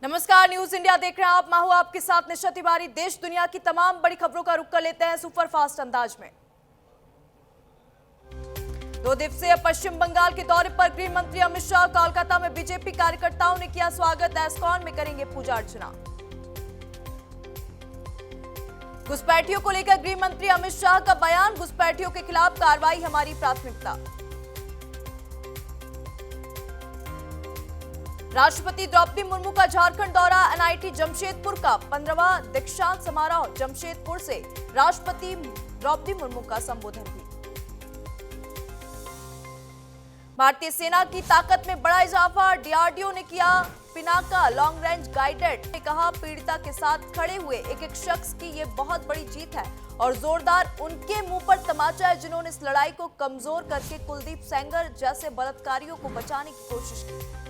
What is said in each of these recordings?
नमस्कार, news India देख रहे हैं आप। मैं हूं आपके साथ निशा तिवारी। देश दुनिया की तमाम बड़ी खबरों का रुख कर लेते हैं सुपरफास्ट अंदाज में। 2 दिवसीय पश्चिम बंगाल के दौरे पर गृह मंत्री अमित शाह कोलकाता में बीजेपी कार्यकर्ताओं ने किया स्वागत। एस्कॉन में करेंगे पूजा अर्चना। घुसपैठियों को लेकर गृह मंत्री अमित शाह का बयान, घुसपैठियों के खिलाफ कार्रवाई हमारी प्राथमिकता। राष्ट्रपति द्रौपदी मुर्मू का झारखंड दौरा, एनआईटी जमशेदपुर का 15वां दीक्षांत समारोह जमशेदपुर से राष्ट्रपति द्रौपदी मुर्मू का संबोधन भी। भारतीय सेना की ताकत में बड़ा इजाफा, डीआरडीओ ने किया पिनाका लॉन्ग रेंज गाइडेड ने कहा, पीड़िता के साथ खड़े हुए एक शख्स की ये बहुत बड़ी जीत है और जोरदार उनके मुंह पर तमाचा है जिन्होंने इस लड़ाई को कमजोर करके कुलदीप सेंगर जैसे बलात्कारियों को बचाने की कोशिश की।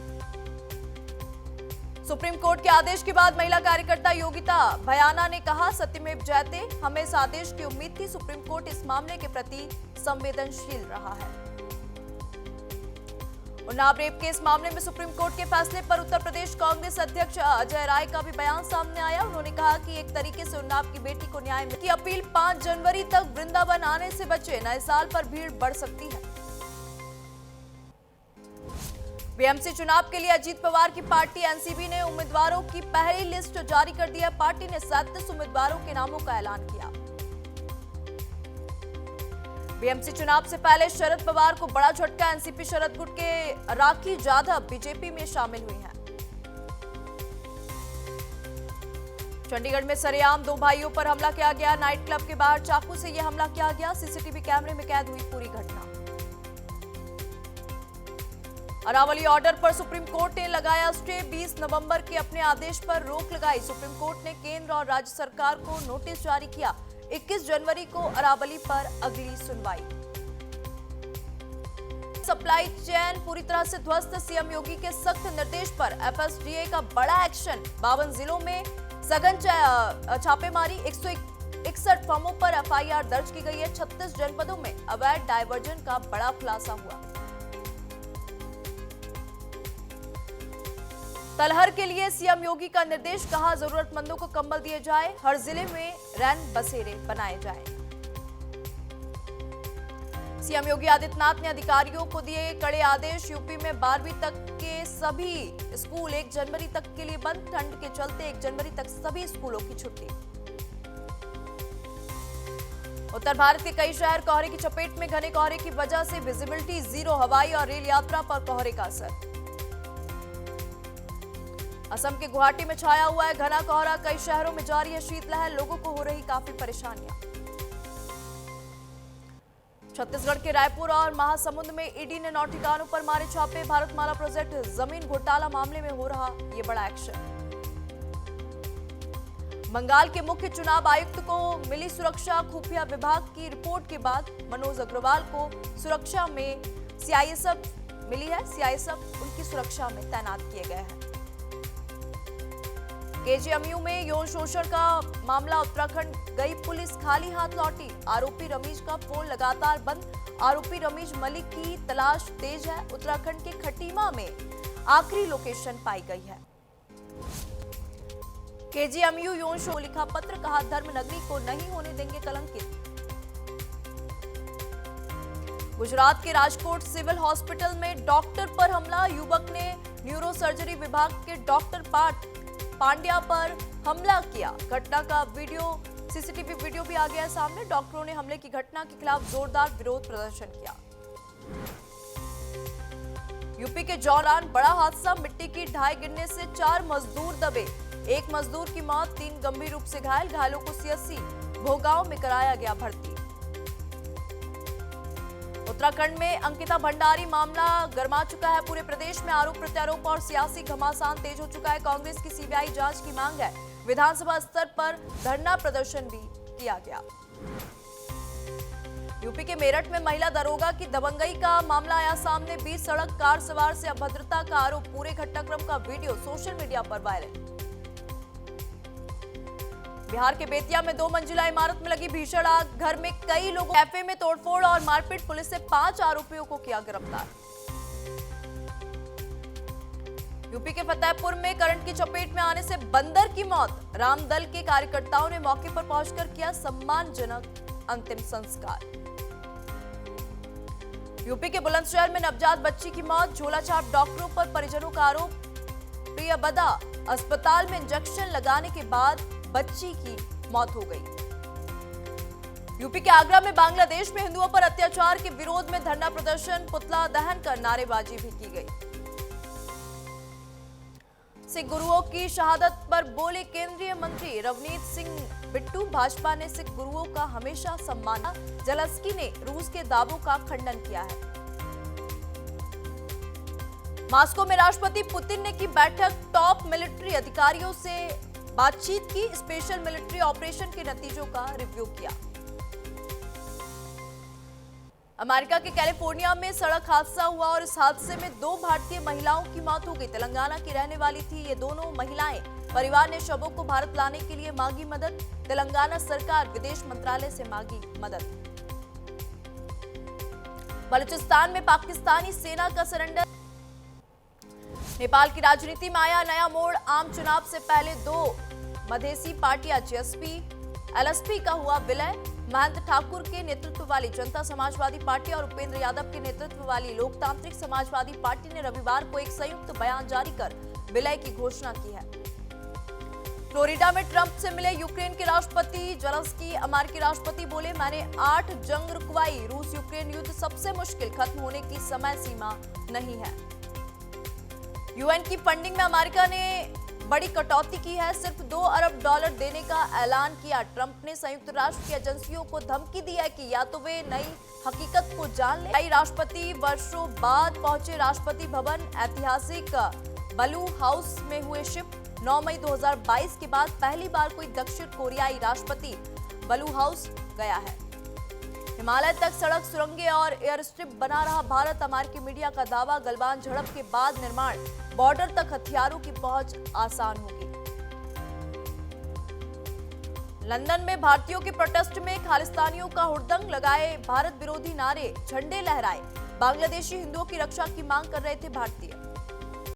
सुप्रीम कोर्ट के आदेश के बाद महिला कार्यकर्ता योगिता भयाना ने कहा, सत्यमेव जयते, हमें इस आदेश की उम्मीद थी। सुप्रीम कोर्ट इस मामले के प्रति संवेदनशील रहा है। उन्नाव रेप केस मामले में सुप्रीम कोर्ट के फैसले पर उत्तर प्रदेश कांग्रेस अध्यक्ष अजय राय का भी बयान सामने आया। उन्होंने कहा कि एक तरीके से उन्नाव की बेटी को न्याय की अपील 5 जनवरी तक वृंदावन आने से बचे, नए साल पर भीड़ बढ़ सकती है। बीएमसी चुनाव के लिए अजीत पवार की पार्टी एनसीपी ने उम्मीदवारों की पहली लिस्ट जारी कर दी है। पार्टी ने 37 उम्मीदवारों के नामों का ऐलान किया। बीएमसी चुनाव से पहले शरद पवार को बड़ा झटका, एनसीपी शरद गुट के राखी जाधव बीजेपी में शामिल हुई हैं। चंडीगढ़ में सरेआम 2 भाइयों पर हमला किया गया, नाइट क्लब के बाहर चाकू से यह हमला किया गया। सीसीटीवी कैमरे में कैद हुई पूरी घटना। अरावली ऑर्डर पर सुप्रीम कोर्ट ने लगाया स्टे, 20 नवंबर के अपने आदेश पर रोक लगाई। सुप्रीम कोर्ट ने केंद्र और राज्य सरकार को नोटिस जारी किया। 21 जनवरी को अरावली पर अगली सुनवाई। सप्लाई चेन पूरी तरह से ध्वस्त, सीएम योगी के सख्त निर्देश पर एफएसडीए का बड़ा एक्शन। 52 जिलों में सघन छापेमारी, 161 फर्मों पर एफआईआर दर्ज की गई है। 36 जनपदों में अवैध डायवर्जन का बड़ा खुलासा हुआ। तलहर के लिए सीएम योगी का निर्देश, कहा जरूरतमंदों को कंबल दिए जाए, हर जिले में रैन बसेरे बनाए जाए। सीएम योगी आदित्यनाथ ने अधिकारियों को दिए कड़े आदेश। यूपी में 12वीं तक के सभी स्कूल 1 जनवरी तक के लिए बंद। ठंड के चलते 1 जनवरी तक सभी स्कूलों की छुट्टी। उत्तर भारत के कई शहर कोहरे की चपेट में, घने कोहरे की वजह से विजिबिलिटी 0, हवाई और रेल यात्रा पर कोहरे का असर। असम के गुवाहाटी में छाया हुआ है घना कोहरा, कई शहरों में जारी है शीतलहर, लोगों को हो रही काफी परेशानियां। छत्तीसगढ़ के रायपुर और महासमुंद में ईडी ने 9 ठिकानों पर मारे छापे। भारतमाला प्रोजेक्ट जमीन घोटाला मामले में हो रहा ये बड़ा एक्शन। बंगाल के मुख्य चुनाव आयुक्त को मिली सुरक्षा, खुफिया विभाग की रिपोर्ट के बाद मनोज अग्रवाल को सुरक्षा में सीआईएसएफ मिली है। सीआईएसएफ उनकी सुरक्षा में तैनात किए गए हैं। केजीएमयू में यौन शोषण का मामला, उत्तराखंड गई पुलिस खाली हाथ लौटी। आरोपी रमीज का फोन लगातार बंद। आरोपी रमीज मलिक की तलाश तेज है। उत्तराखंड के खटीमा में आखिरी लोकेशन पाई गई है। केजीएमयू यौन शोषण लिखा पत्र, कहा धर्मनगरी को नहीं होने देंगे कलंकित। गुजरात के राजकोट सिविल हॉस्पिटल में डॉक्टर पर हमला, युवक ने न्यूरोसर्जरी विभाग के डॉक्टर पांड्या पर हमला किया। घटना का सीसीटीवी वीडियो भी आ गया सामने। डॉक्टरों ने हमले की घटना के खिलाफ जोरदार विरोध प्रदर्शन किया। यूपी के जौरान बड़ा हादसा, मिट्टी की ढाई गिरने से 4 मजदूर दबे। 1 मजदूर की मौत, 3 गंभीर रूप से घायल। घायलों को सीएससी भोगांव में कराया गया भर्ती। उत्तराखंड में अंकिता भंडारी मामला गर्मा चुका है। पूरे प्रदेश में आरोप प्रत्यारोप और सियासी घमासान तेज हो चुका है। कांग्रेस की सीबीआई जांच की मांग है। विधानसभा स्तर पर धरना प्रदर्शन भी किया गया। यूपी के मेरठ में महिला दरोगा की दबंगई का मामला आया सामने। 20 सड़क कार सवार से अभद्रता का आरोप। पूरे घटनाक्रम का वीडियो सोशल मीडिया पर वायरल। बिहार के बेतिया में 2 मंजिला इमारत में लगी भीषण आग, घर में कई लोगों, कैफे में तोड़फोड़ और मारपीट, पुलिस ने 5 आरोपियों को किया गिरफ्तार। यूपी के फतेहपुर में करंट की चपेट में आने से बंदर की मौत। रामदल के कार्यकर्ताओं ने मौके पर पहुंचकर किया सम्मानजनक अंतिम संस्कार। यूपी के बुलंदशहर में नवजात बच्ची की मौत। झोलाछाप डॉक्टरों पर परिजनों का आरोप। प्रियबदा अस्पताल में इंजेक्शन लगाने के बाद बच्ची की मौत हो गई। यूपी के आगरा में बांग्लादेश में हिंदुओं पर अत्याचार के विरोध में धरना प्रदर्शन, पुतला दहन कर नारेबाजी भी की गई। सिख गुरुओं की शहादत पर बोले केंद्रीय मंत्री रवनीत सिंह बिट्टू, भाजपा ने सिख गुरुओं का हमेशा सम्मान। जेलेंस्की ने रूस के दावों का खंडन किया है। मॉस्को में राष्ट्रपति पुतिन ने की बैठक, टॉप मिलिट्री अधिकारियों से बातचीत की, स्पेशल मिलिट्री ऑपरेशन के नतीजों का रिव्यू किया। अमेरिका के कैलिफोर्निया में सड़क हादसा हुआ और इस हादसे में 2 भारतीय महिलाओं की मौत हो गई। तेलंगाना की रहने वाली थी ये दोनों महिलाएं। परिवार ने शवों को भारत लाने के लिए मांगी मदद। तेलंगाना सरकार विदेश मंत्रालय से मांगी मदद। बलूचिस्तान में पाकिस्तानी सेना का सरेंडर। नेपाल की राजनीति में आया नया मोड़। आम चुनाव से पहले 2 मधेसी पार्टियां जेएसपी, एलएसपी का हुआ विलय। महंत ठाकुर के नेतृत्व वाली जनता समाजवादी पार्टी और उपेंद्र यादव के नेतृत्व वाली लोकतांत्रिक समाजवादी पार्टी ने रविवार को एक संयुक्त बयान जारी कर विलय की घोषणा की है। फ्लोरिडा में ट्रंप से मिले यूक्रेन के राष्ट्रपति जेलेंस्की। अमेरिकी राष्ट्रपति बोले, मैंने 8 जंग रुकवाई। रूस यूक्रेन युद्ध सबसे मुश्किल, खत्म होने की समय सीमा नहीं है। यूएन की फंडिंग में अमेरिका ने बड़ी कटौती की है। सिर्फ $2 अरब देने का ऐलान किया। ट्रंप ने संयुक्त राष्ट्र की एजेंसियों को धमकी दी है कि या तो वे नई हकीकत को जान ले। नई राष्ट्रपति वर्षों बाद पहुंचे राष्ट्रपति भवन। ऐतिहासिक बलू हाउस में हुए शिफ्ट। 9 मई 2022 के बाद पहली बार कोई दक्षिण कोरियाई राष्ट्रपति बलू हाउस गया है। हिमालय तक सड़क, सुरंगें और एयर स्ट्रिप बना रहा भारत। अमेरिकी मीडिया का दावा, गलवान झड़प के बाद निर्माण बॉर्डर तक हथियारों की पहुंच आसान होगी। लंदन में भारतीयों के प्रोटेस्ट में खालिस्तानियों का हुड़दंग, लगाए भारत विरोधी नारे, झंडे लहराए। बांग्लादेशी हिंदुओं की रक्षा की मांग कर रहे थे भारतीय।